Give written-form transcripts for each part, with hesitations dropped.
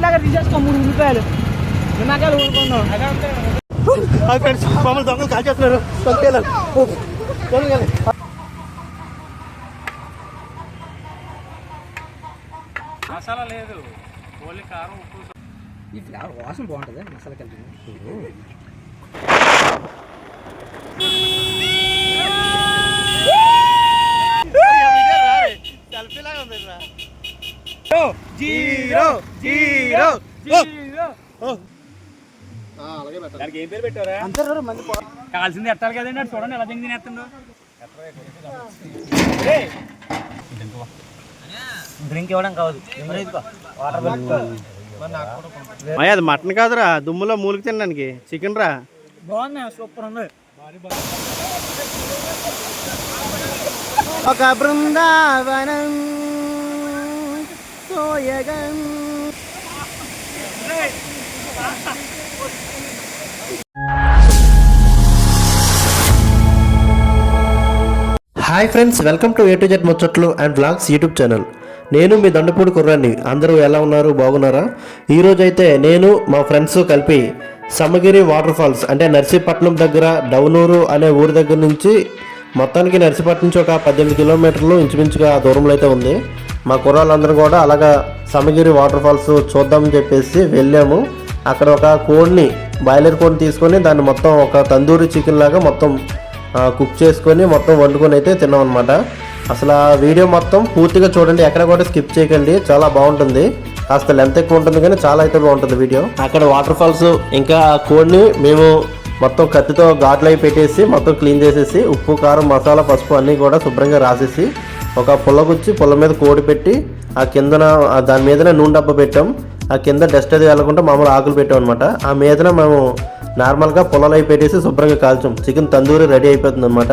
దగ్గర తీసేసుకో 3 ఉల్లిపాయలు నిమ్మకాయలు ఊరుకున్నాం. ఫ్రెండ్స్ మమ్మల్ని దొంగలు కాల్ చేస్తున్నారు. మసాలా లేదు, ఓన్లీ కారం ఉప్పు. ఇది వాసన బాగుంటుంది మసాలా కలిపి. దానికి ఏం పేరు పెట్టారా? కావాల్సింది ఎట్టాలి కదండి. అది చూడండి ఎలా దింగి తినేస్తుండో. డ్రింక్ ఇవ్వడం కాదు, అది మటన్ కాదురా, దుమ్ములో మూలికి తినడానికి చికెన్ రా. బాగుంది, సూపర్ ఉంది. ఒక బృందావనం సోయగం. Hi friends, welcome to A to Z ముచ్చట్లు అండ్ వ్లాగ్స్ యూట్యూబ్ ఛానల్. నేను మీ దండపూడి కుర్రాన్ని. అందరూ ఎలా ఉన్నారు, బాగున్నారా? ఈరోజు అయితే నేను మా ఫ్రెండ్స్ కలిపి సమగిరి వాటర్ ఫాల్స్ అంటే నర్సీపట్నం దగ్గర డౌనూరు అనే ఊరి దగ్గర నుంచి మొత్తానికి నర్సీపట్నం నుంచి ఒక 18 కిలోమీటర్లు ఇంచుమించుగా దూరంలో అయితే ఉంది. మా కుర్రాళ్ళందరూ కూడా అలాగా సమగిరి వాటర్ ఫాల్స్ చూద్దామని చెప్పేసి వెళ్ళాము. అక్కడ ఒక కోడిని, బాయిలర్ కోడిని తీసుకొని దాన్ని మొత్తం ఒక తందూరి చికెన్ లాగా మొత్తం కుక్ చేసుకొని మొత్తం వండుకొని అయితే తిన్నాం అనమాట. అసలు ఆ వీడియో మొత్తం పూర్తిగా చూడండి, ఎక్కడ కూడా స్కిప్ చేయకండి. చాలా బాగుంటుంది. కాస్త లెంత్ ఎక్కువ ఉంటుంది కానీ చాలా అయితే బాగుంటుంది వీడియో. అక్కడ వాటర్ ఫాల్స్ ఇంకా ఆ కోడిని మేము మొత్తం కత్తితో ఘాట్లు అయి పెట్టేసి మొత్తం క్లీన్ చేసేసి ఉప్పు, కారం, మసాలా, పసుపు అన్నీ కూడా శుభ్రంగా రాసేసి ఒక పుల్లగుచ్చి పుల్ల మీద కోడి పెట్టి ఆ కిందన దాని మీదనే నూనె డబ్బా పెట్టాం. ఆ కింద డస్ట్ అది వెళ్ళకుండా మామూలు ఆకులు పెట్టాం అనమాట. ఆ మీదన మేము నార్మల్గా పొలాలు అయి పెట్టేసి శుభ్రంగా కాల్చాం. చికెన్ తందూరి రెడీ అయిపోతుంది అనమాట.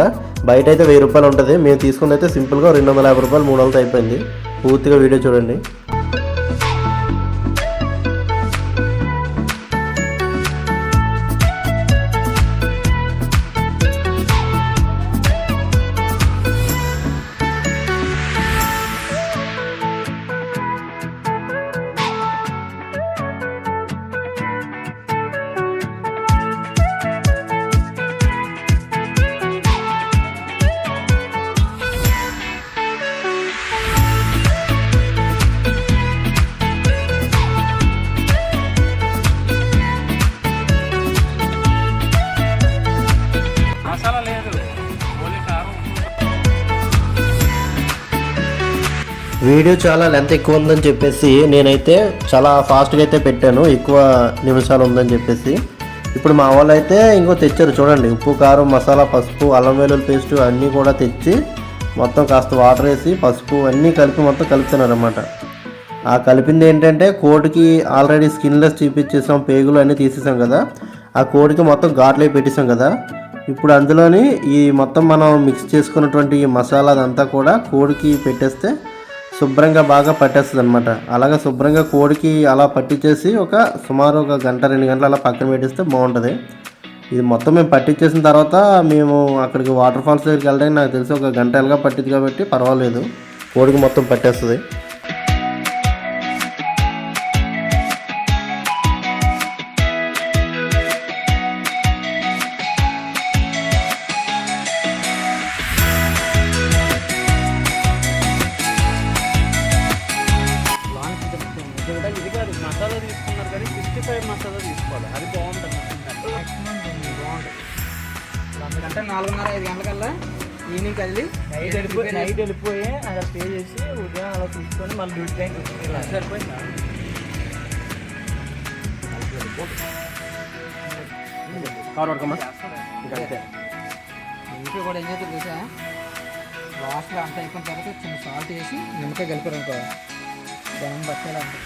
బయట అయితే 1000 రూపాయలు ఉంటుంది. మేము తీసుకుని అయితే సింపుల్గా 250 రూపాయలు 300 అయిపోయింది. పూర్తిగా వీడియో చూడండి. మసాలా లేదు, ఓన్లీ కారం ఉప్పు. వీడియో చాలా లెంత్ ఎక్కువ ఉందని చెప్పేసి నేనైతే చాలా ఫాస్ట్గా అయితే పెట్టాను, ఎక్కువ నిమిషాలు ఉందని చెప్పేసి. ఇప్పుడు మా వాళ్ళు అయితే ఇంకో తెచ్చారు చూడండి, ఉప్పు, కారం, మసాలా, పసుపు, అల్లం వెల్లుల్లి పేస్ట్ అన్నీ కూడా తెచ్చి మొత్తం కాస్త వాటర్ వేసి పసుపు అన్నీ కలిపి మొత్తం కలుపుతున్నారు అన్నమాట. ఆ కలిపింది ఏంటంటే కోడికి ఆల్రెడీ స్కిన్లెస్ చూపించేసాం, పేగులు అన్నీ తీసేసాం కదా, ఆ కోడికి మొత్తం ఘాట్లు పెట్టేసాం కదా. ఇప్పుడు అందులోని ఈ మొత్తం మనం మిక్స్ చేసుకున్నటువంటి ఈ మసాలా అదంతా కూడా కోడికి పెట్టేస్తే శుభ్రంగా బాగా పట్టేస్తుంది అనమాట. అలాగే శుభ్రంగా కోడికి అలా పట్టించేసి సుమారు 1 గంట 2 గంటలు అలా పక్కన పెట్టేస్తే బాగుంటుంది. ఇది మొత్తం మేము పట్టించేసిన తర్వాత మేము అక్కడికి వాటర్ ఫాల్స్ దగ్గరికి వెళ్ళడానికి నాకు తెలిసి 1 గంట ఎలాగా పట్టింది కాబట్టి పర్వాలేదు, కోడికి మొత్తం పట్టేస్తుంది. ఇది కాదు మసాలా తీసుకున్నారు కానీ 65 మసాలా తీసుకోవాలి, అది బాగుంటుంది. బాగుంటుంది. అందుకంటే 4:30-5 గంటలకల్లా ఈవినింగ్ కదిలి నైట్ వెళ్ళిపోయి అక్కడ స్టే చేసి ఉదయం అలా చూసుకొని మళ్ళీ డ్యూటీ టైం సరిపోయిందా. ఇంట్లో కూడా ఏం చేస్తారు తెలుసా, లాస్ట్లో అంతా అయిపోయిన తర్వాత చిన్న సాల్ట్ వేసి నిమ్మకాయ కలిపారు అనుకో, దాని బట్టలు అంటే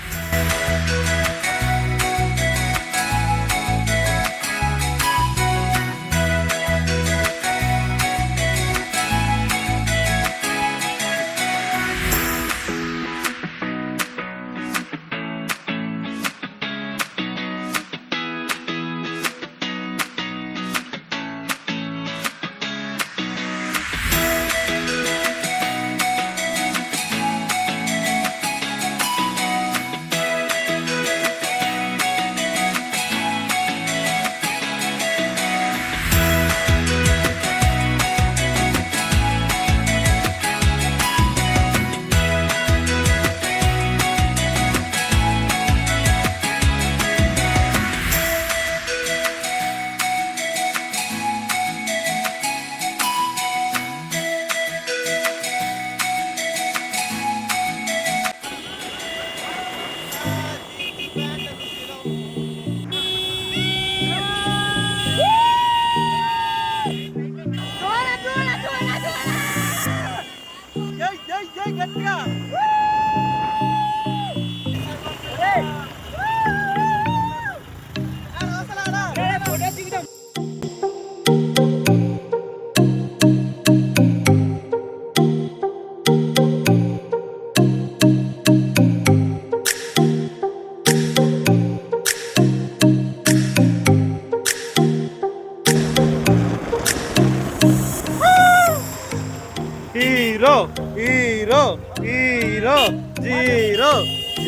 జీరో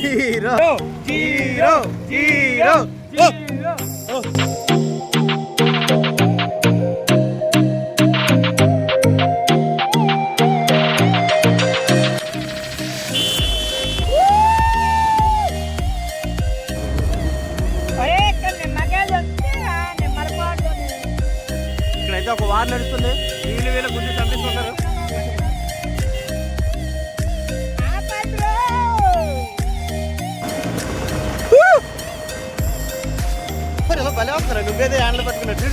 జీరో జీరో జీరో ఇక్కడైతే ఒక వార్ నడుస్తుంది. వీళ్ళ గురించి చంపేసుకుంటారు. భలే వస్తారా నువ్వేదే హ్యాండ్లు పట్టుకున్నట్టు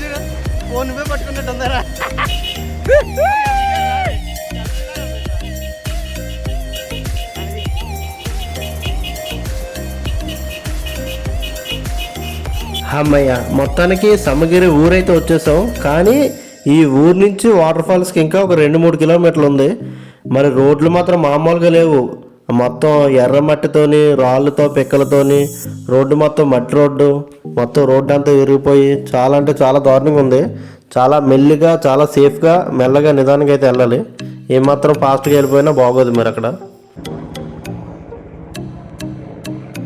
ఫోన్ నువ్వే పట్టుకున్నట్టు ఉందరా. అమ్మయ్య మొత్తానికి సమగిరి ఊరైతే వచ్చేసాం. కానీ ఈ ఊరు నుంచి వాటర్ ఫాల్స్కి ఇంకా ఒక 2-3 కిలోమీటర్లు ఉంది. మరి రోడ్లు మాత్రం మామూలుగా లేవు. మొత్తం ఎర్ర మట్టితోని రాళ్ళతో పిక్కలతోని రోడ్డు మొత్తం మట్టి రోడ్డు, మొత్తం రోడ్డు అంతా విరిగిపోయి చాలా అంటే చాలా దారుణంగా ఉంది. చాలా మెల్లిగా చాలా సేఫ్గా మెల్లగా నిదానంగా అయితే వెళ్ళాలి. ఏమాత్రం ఫాస్ట్గా వెళ్ళిపోయినా బాగోదు. మరి అక్కడ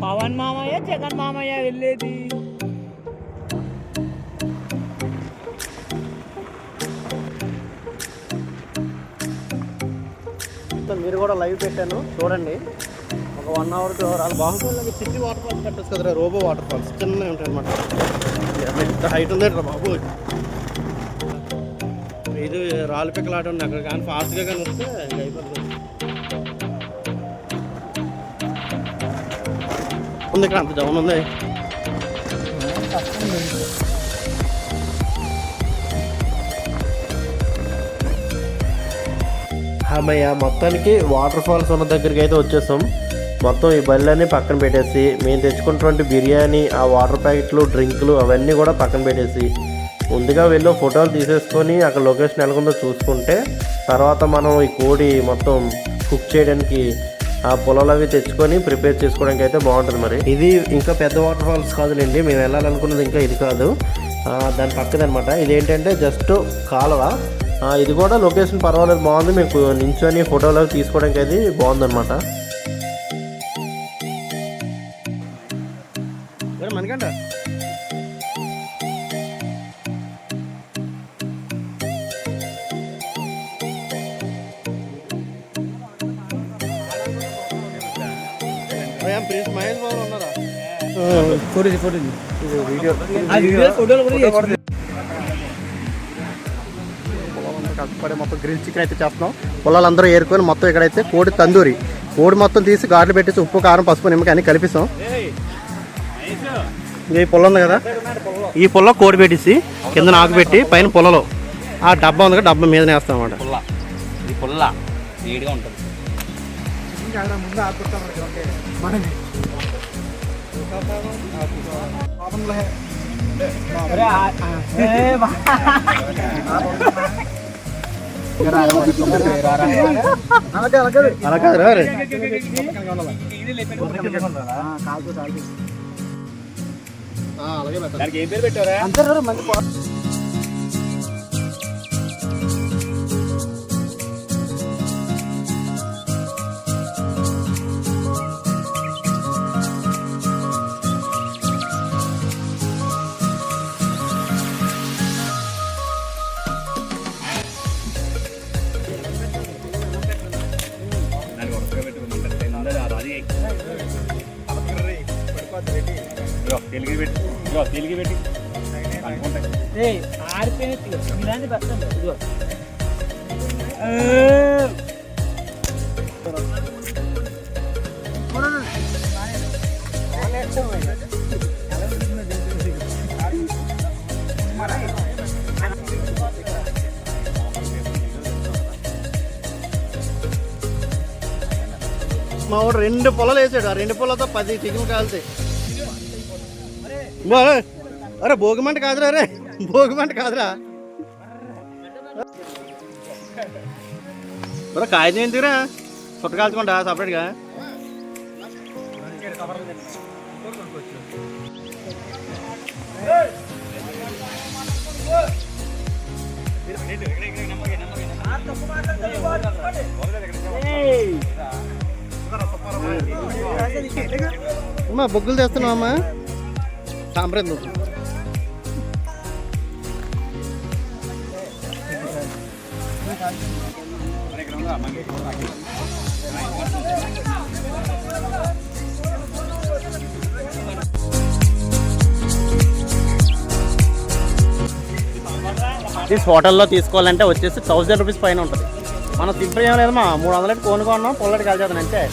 పవన్ మామయ్య జగన్ మామయ్య వెళ్ళేది. మీరు కూడా లైవ్ పెట్టాను చూడండి. ఒక 1 hour 2 hour Baahubali city waterfalls కట్టచ్చు కదరా. రోబో వాటర్ ఫాల్స్ చిన్నవి ఉంటాయి అనమాట. ఇంత హైట్ ఉంది బాబు. ఇది రాళ్ళు పిక్కలు ఆట ఉంది అక్కడ. కానీ ఫాస్ట్గా కానీ వస్తే అయిపోతుంది. ఉంది ఇక్కడ అంత డౌన్ ఉంది. అమ్మయ్య మొత్తానికి వాటర్ ఫాల్స్ ఉన్న దగ్గరికి అయితే వచ్చేసాం. మొత్తం ఈ బళ్ళన్నీ పక్కన పెట్టేసి మేము తెచ్చుకున్నటువంటి బిర్యానీ, ఆ వాటర్ ప్యాకెట్లు, డ్రింకులు అవన్నీ కూడా పక్కన పెట్టేసి ముందుగా వెళ్ళి ఫోటోలు తీసేసుకొని అక్కడ లొకేషన్ ఎలాగుందో చూసుకుంటే తర్వాత మనం ఈ కోడి మొత్తం కుక్ చేయడానికి ఆ పొలాలు అవి తెచ్చుకొని ప్రిపేర్ చేసుకోవడానికి అయితే బాగుంటుంది. మరి ఇది ఇంకా పెద్ద వాటర్ ఫాల్స్ కాదులేండి. మేము వెళ్ళాలనుకున్నది ఇంకా ఇది కాదు, దాని పక్కదనమాట. ఇదేంటంటే జస్ట్ కాలువ. ఇది కూడా లొకేషన్ పర్వాలేదు, బాగుంది. మీకు నించొని ఫోటోలు తీసుకోవడానికి అయితే బాగుందన్నమాట. మనకంట మహేష్ బాబు ఉన్నారా? కష్టపడి మొత్తం గ్రిల్ చికెన్ అయితే చేస్తున్నాం. పొలాలందరూ ఏరుకొని మొత్తం ఇక్కడైతే కోడి తందూరి, కోడి మొత్తం తీసి గాట్లు పెట్టేసి ఉప్పు కారం పసుపు నిమ్మకాయ అన్ని కలిపిస్తాం. ఈ పొల్ల ఉంది కదా, ఈ పొల్ల కోడి పెట్టేసి కింద ఆకు పెట్టి పైన పొలలో ఆ డబ్బా ఉంది కదా, డబ్బా మీద వేస్తాం అన్నమాట. అలా కాదు రే. అలాగే ఏం పేరు పెట్టారా? తెలుగు పెట్టి ఆడిపోయిన బస్తండి. ఇదిగో మా వాడు 2 పొలాలు వేసాడు. ఆ 2 పొలాలతో 10 చికెన్ కాలుతాయి. అరే భోగిమంట కాదురా, అరే భోగిమంట కాదురా. మరి కాగితం ఎందుకురా చుట్ట కాల్చుకుంటా సపరేట్గా. అమ్మా బొగ్గులు తెస్తున్నావు అమ్మా సాంప్రదాయం హోటల్లో తీసుకోవాలంటే వచ్చేసి 1000 రూపీస్ పైన ఉంటుంది. మనం సింపుల్ ఏం లేదమ్మా 300 కొనుక్కున్నాం పొల్లటి కలిసేద్దాం అంతే.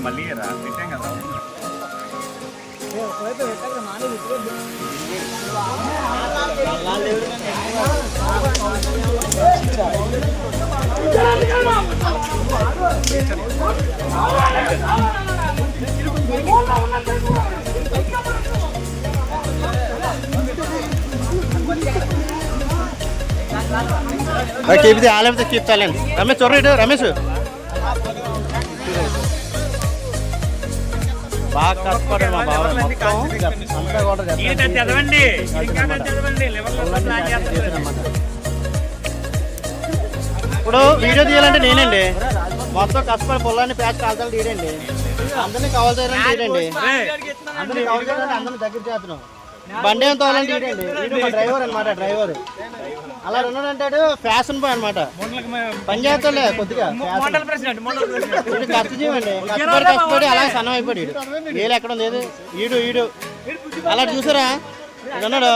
మళ్ళీ పెట్టాం కదా keep the all of the keep challenge. Ramesh, sorry, Ramesh. బాగా కష్టపడ్డాడు మా బావ మొత్తం అంతా కూడా చదవండి చదవండి ఇప్పుడు వీడియో తీయాలంటే నేనండి మొత్తం కష్టపడి పొలాన్ని ప్యాచ్ కాల్చాలి తీయండి అందరినీ కవర్ చేయాలని తీయండి అందరినీ కవర్ చేయాలంటే అందరినీ దగ్గర చేస్తున్నాం బండి ఏం తోవాలని తీయండి వీడు మా డ్రైవర్ అనమాట డ్రైవర్ అలా ఉన్నాడంటాడు ఫ్యాషన్ బాయ్ అనమాట పని చేస్తాడులే కొద్దిగా కష్టజీవండి కష్టపడి అలా సన్నం అయిపోయాడు వీళ్ళు ఎక్కడ ఉంది ఈడు అలా చూసారా ఇక్కడ ఉన్నాడు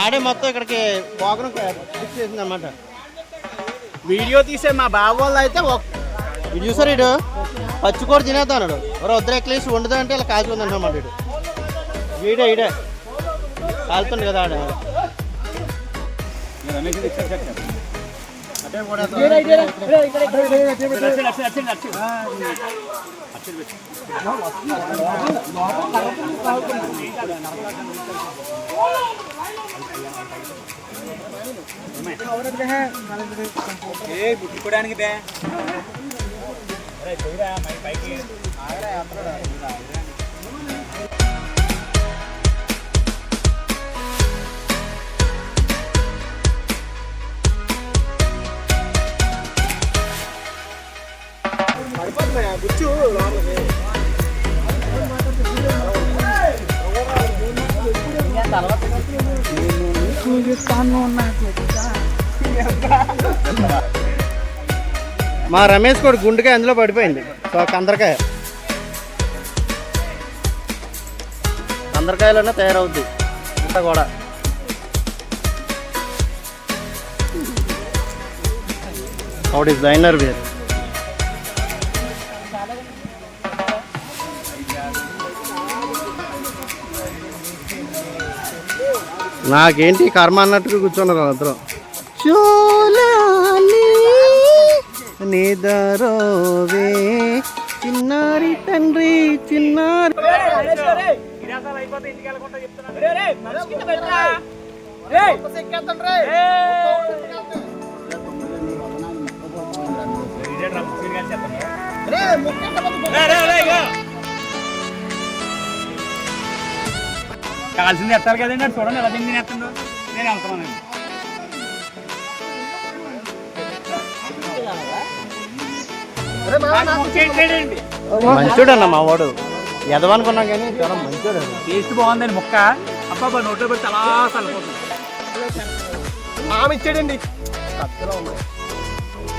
ఆడే మొత్తం ఇక్కడికి ప్రోగ్రాం ఫిక్స్ చేసింది అనమాట వీడియో తీసే మా బాబు వాళ్ళు అయితే ఇటు చూసారు ఇటు పచ్చికూర తినేద్దాం అన్నాడు ఎవరో వద్దరు ఎక్లేసి వండుదా అంటే ఇలా కాల్చుకుంది అనమాట ఇడు ఈడే కాలుతుంది కదా ఆడ ముట్టుకోవడానికి పైకి మా రమేష్ కూడా గుండెకాయ అందులో పడిపోయింది కందరకాయ కందరకాయలోనే తయారవుద్ది ఇంత కూడా హౌ డిజైనర్ వేర్ నాకేంటి కర్మ అన్నట్టుగా కూర్చున్నారు అందరం చూలాలి నిదరోవే చిన్నారి తండ్రి చిన్నారి కాల్సింది ఎత్తాలి కదండి అది చూడండి ఎలా తిండి ఎత్తుందో నేను వెళ్తున్నాను మంచోడు అన్న మా వాడు ఎదవనుకున్నాం కానీ చాలా మంచోడు టేస్ట్ బాగుందండి ముక్క అబ్బా నోట్లో పెడితే అలా చల్లపోతుంది ఇచ్చాడండి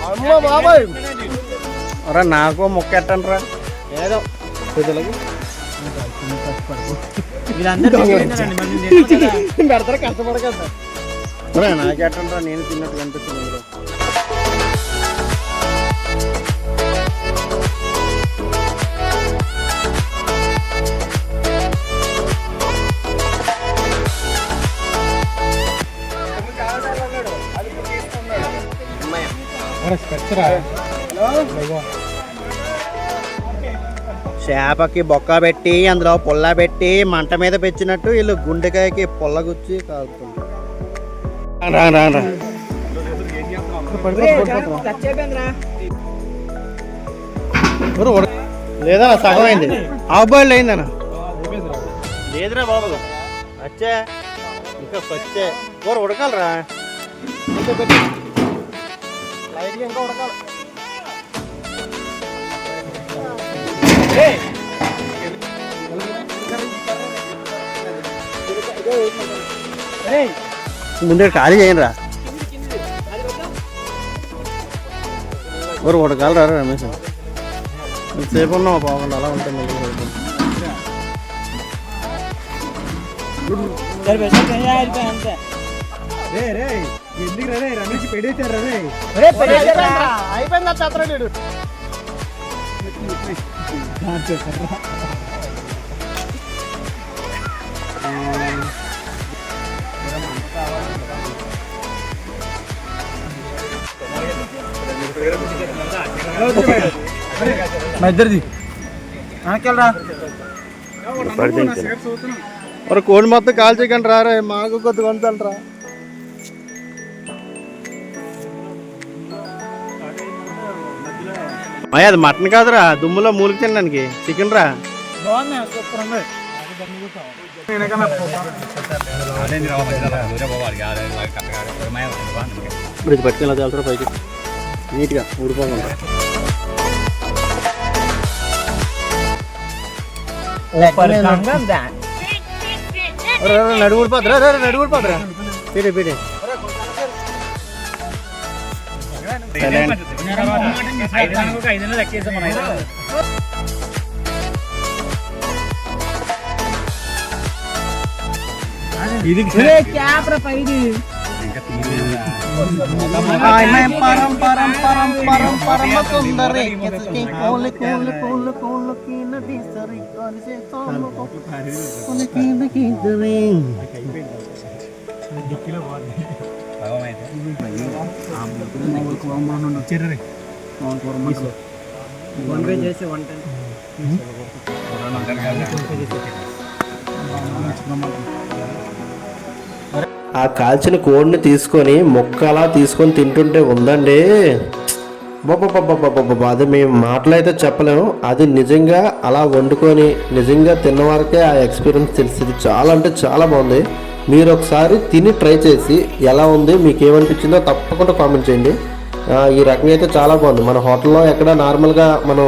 అమ్మ బాబాయ్ అరే నాకు ముక్క ఎట్టండ్రా ఏదో పెడతారా కష్టపడగలరా నాకెట్టండ్రా నేను తిన్నట్టు కనిపిస్తుంది ఇందులో చేపకి బొక్క పెట్టి అందులో పుల్ల పెట్టి మంట మీద పెంచినట్టు వీళ్ళు గుండెకాయకి పుల్ల గుచ్చి కాలుతుంది లేదా సగం అయింది హాఫ్ బాయిల్ అయిందన్న లేదురా బాబు వచ్చే ఇంకా వచ్చే కూర ఉడకాలరా లైట్గా ఇంకా ఉడకాలి. ముందే ఖాళీ చేయండి రా ఊరు ఉడకాలి రా రమేష్ సేపు ఉన్నావు బాగుంది అలా ఉంటే మళ్ళీ అయిపోయిందా చత్రడు ఇద్దరిది వెనకెళ్ళరా మరి కోడి మొత్తం కాల్ చేయకండి రా మాకు కొద్దిగా వంచాలరా అయ్యా అది మటన్ కాదురా దుమ్ములో మూలికి తినడానికి చికెన్ రా బాగుంది సూపర్ ఉంది ఇప్పుడు ఇది పట్టుకెళ్ళి వెళ్తారా పైకి నీట్గా ఊడిపోకుండా నడుగు ఊడిపోద్రా నడుగు ఊడిపోద్రా పీడే పీడే ఇది క్యాప్రా పైది పరం పరం పరం పరం పరమ సుందరి కోలి కోలి కోలి కోలి నది సరి కానిసే సోను కోలి కిందకి దరి డిక్కిలో పోవాలి భగవమైతే ఆమ్మ చెర్రే అవును కోరమస్ వన్ వే చేసి 110 ఆ కాల్చిన కోడిని తీసుకొని ముక్కలా తీసుకొని తింటుంటే ఉందండి బాబా అది మేము మాటలు అయితే చెప్పలేము అది నిజంగా అలా వండుకొని నిజంగా తిన్నవారికే ఆ ఎక్స్పీరియన్స్ తెలిసింది చాలా అంటే చాలా బాగుంది మీరు ఒకసారి తిని ట్రై చేసి ఎలా ఉంది మీకు ఏమనిపించిందో తప్పకుండా కామెంట్ చేయండి ఈ రకంగా అయితే చాలా బాగుంది మన హోటల్లో ఎక్కడ నార్మల్గా మనం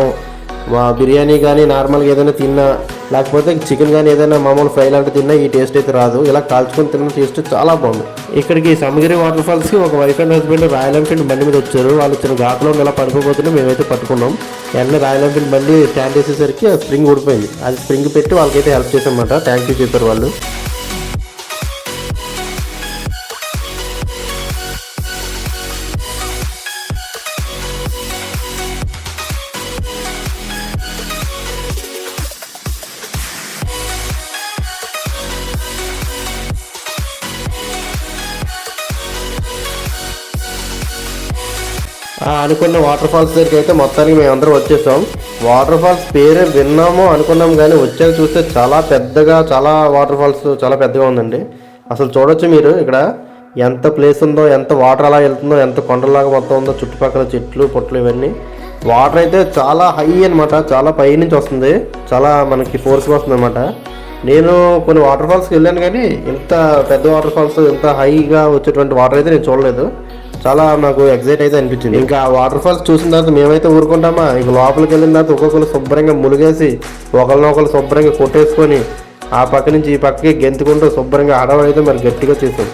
బిర్యానీ కానీ నార్మల్గా ఏదైనా తిన్నా లేకపోతే చికెన్ కానీ ఏదైనా మామూలు ఫ్రై లాంటి తిన్నా ఈ టేస్ట్ అయితే రాదు ఇలా కాల్చుకొని తిన్న టేస్ట్ చాలా బాగుంది ఇక్కడికి సమగిరి వాటర్ ఫాల్స్కి ఒక wife and husband royal Enfield బండి మీద వచ్చారు వాళ్ళు చిన్న ఘాట్లో ఇలా పడిపోతుంటే మేమైతే పట్టుకున్నాం వెంటనే రాయల్ ఎన్ఫీల్డ్ బండి స్టాండ్ వేసేసరికి స్ప్రింగ్ ఊడిపోయింది అది స్ప్రింగ్ పెట్టి వాళ్ళకైతే హెల్ప్ చేసామన్నమాట థ్యాంక్ యూ చెప్పారు వాళ్ళు అనుకున్న వాటర్ ఫాల్స్ దగ్గరికి అయితే మొత్తానికి మేమందరం వచ్చేసాం వాటర్ ఫాల్స్ పేరే విన్నాము అనుకున్నాం కానీ వచ్చాక చూస్తే చాలా పెద్దగా చాలా వాటర్ ఫాల్స్ చాలా పెద్దగా ఉందండి అసలు చూడొచ్చు మీరు ఇక్కడ ఎంత ప్లేస్ ఉందో ఎంత వాటర్ అలా వెళ్తుందో ఎంత కొండలాగా మొత్తం ఉందో చుట్టుపక్కల చెట్లు పొట్లు ఇవన్నీ వాటర్ అయితే చాలా హై అనమాట చాలా పై నుంచి వస్తుంది చాలా మనకి ఫోర్స్గా వస్తుంది అనమాట నేను కొన్ని వాటర్ ఫాల్స్కి వెళ్ళాను కానీ ఇంత పెద్ద వాటర్ ఫాల్స్ ఇంత హైగా వచ్చేటువంటి వాటర్ అయితే నేను చూడలేదు చాలా నాకు ఎగ్జైట్ అయితే అనిపించింది ఇంకా వాటర్ ఫాల్స్ చూసిన తర్వాత మేమైతే ఊరుకుంటామా ఇంక లోపలికి వెళ్ళిన తర్వాత ఒక్కొక్కరు శుభ్రంగా ములిగేసి ఒకరినొకరు శుభ్రంగా కొట్టేసుకొని ఆ పక్క నుంచి ఈ పక్కకి గెంతుకుంటూ శుభ్రంగా ఆడవాళ్ళు అయితే మరి గట్టిగా చేసాం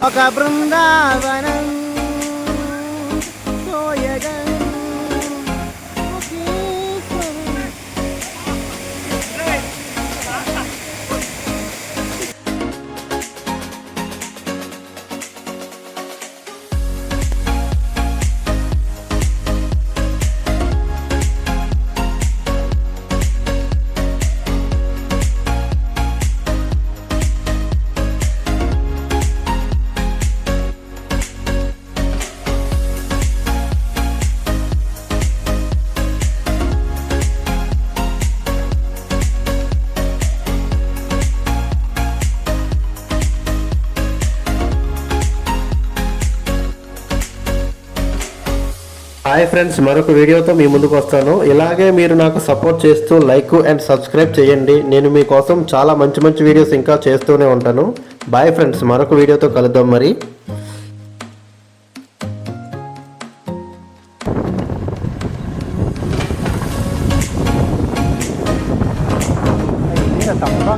ఒక బృందావనం సోయగా హాయ్ ఫ్రెండ్స్, మరొక వీడియోతో మీ ముందుకు వస్తాను. ఇలాగే మీరు నాకు సపోర్ట్ చేస్తూ లైక్ అండ్ సబ్స్క్రైబ్ చేయండి. నేను మీకోసం చాలా మంచి మంచి వీడియోస్ ఇంకా చేస్తూనే ఉంటాను. బాయ్ ఫ్రెండ్స్, మరొక వీడియోతో కలుద్దాం మరి. తప్ప